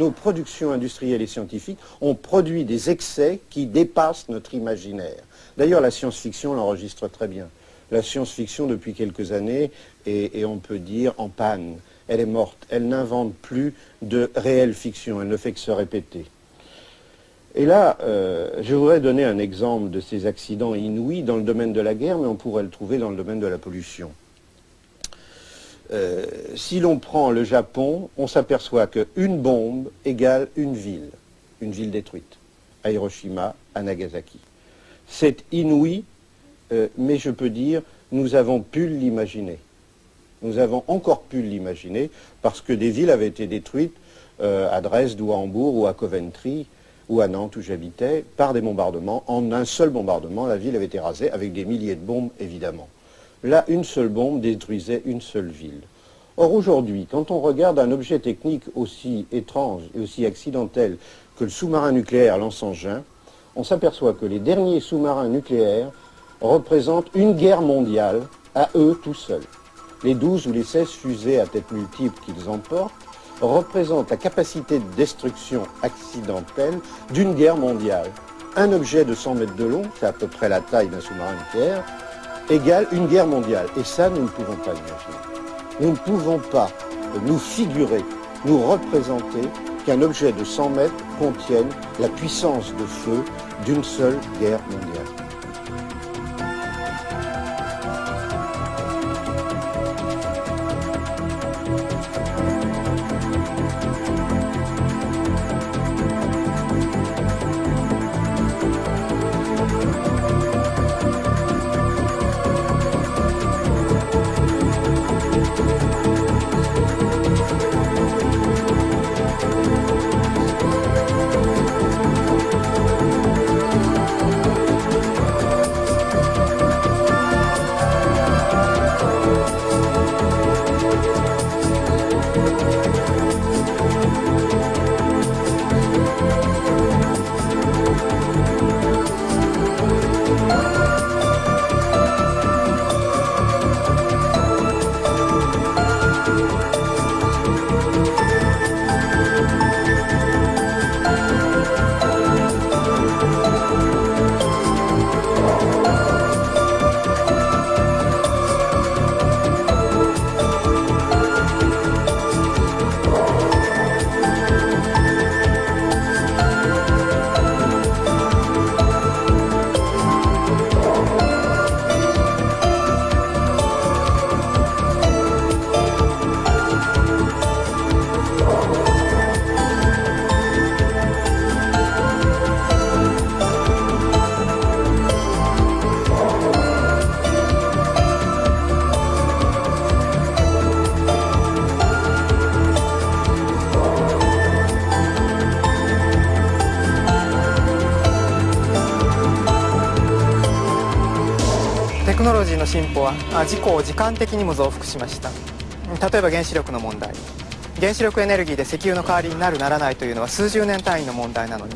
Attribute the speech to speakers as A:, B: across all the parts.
A: nos productions industrielles et scientifiques, on produit des excès qui dépassent notre imaginaire. D'ailleurs, la science-fiction l'enregistre très bien. La science-fiction, depuis quelques années, est, on peut dire, en panne. Elle est morte. Elle n'invente plus de réelle fiction. Elle ne fait que se répéter. Et là, je voudrais donner un exemple de ces accidents inouïs dans le domaine de la guerre, mais on pourrait le trouver dans le domaine de la pollution. Si l'on prend le Japon, on s'aperçoit qu'une bombe égale une ville détruite, à Hiroshima, à Nagasaki. C'est inouï, mais je peux dire, nous avons pu l'imaginer. Nous avons encore pu l'imaginer, parce que des villes avaient été détruites à Dresde ou à Hambourg ou à Coventry, ou à Nantes où j'habitais, par des bombardements. En un seul bombardement, la ville avait été rasée avec des milliers de bombes, évidemment. Là, une seule bombe détruisait une seule ville. Or, aujourd'hui, quand on regarde un objet technique aussi étrange et aussi accidentel que le sous-marin nucléaire Lance-Engin, on s'aperçoit que les derniers sous-marins nucléaires représentent une guerre mondiale à eux tout seuls. Les 12 ou les 16 fusées à tête multiple qu'ils emportent représente la capacité de destruction accidentelle d'une guerre mondiale. Un objet de 100 mètres de long, c'est à peu près la taille d'un sous-marin nucléaire, égale une guerre mondiale. Et ça, nous ne pouvons pas l'imaginer. Nous ne pouvons pas nous figurer, nous représenter qu'un objet de 100 mètres contienne la puissance de feu d'une seule guerre mondiale.
B: テクノロジーの進歩は事故を時間的にも増幅しました。例えば原子力の問題、原子力エネルギーで石油の代わりになるならないというのは数十年単位の問題なのに、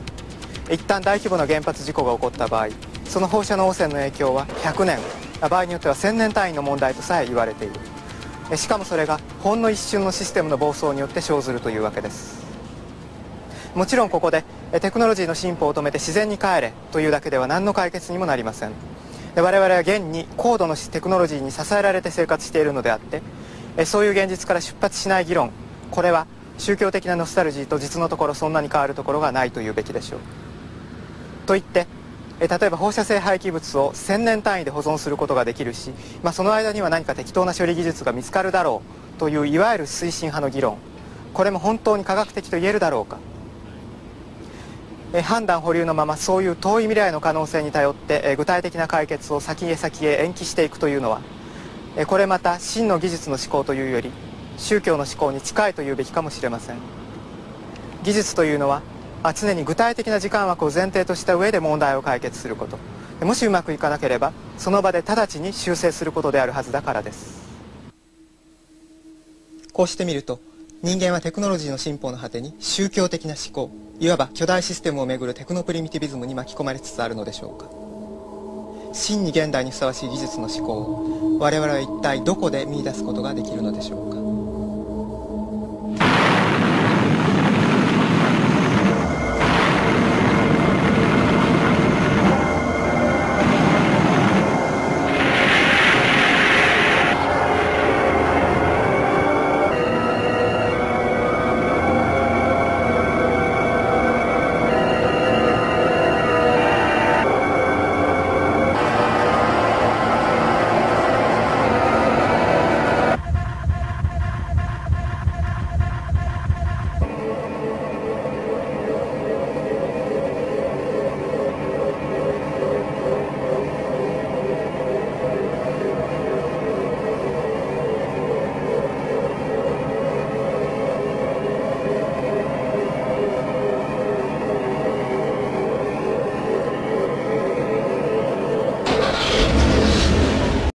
B: 一旦大規模な原発事故が起こった場合、その放射能汚染の影響は100年、場合によっては1000年単位の問題とさえ言われている。しかもそれがほんの一瞬のシステムの暴走によって生ずるというわけです。もちろんここでテクノロジーの進歩を止めて自然に帰れというだけでは何の解決にもなりません。我々は現に高度のテクノロジーに支えられて生活しているのであって、そういう現実から出発しない議論、これは宗教的なノスタルジーと実のところそんなに変わるところがないというべきでしょう。と言って例えば放射性廃棄物を1000年単位で保存することができるし、その間には何か適当な処理技術が見つかるだろうといういわゆる推進派の議論、これも本当に科学的と言えるだろうか。判断保留のままそういう遠い未来の可能性に頼って具体的な解決を先へ先へ延期していくというのは、これまた真の技術の思考というより宗教の思考に近いというべきかもしれません。技術というのは常に具体的な時間枠を前提とした上で問題を解決すること、もしうまくいかなければその場で直ちに修正することであるはずだからです。こうしてみると人間はテクノロジーの進歩の果てに宗教的な思考、いわば巨大システムをめぐるテクノプリミティビズムに巻き込まれつつあるのでしょうか。真に現代にふさわしい技術の思考を我々は一体どこで見出すことができるのでしょうか。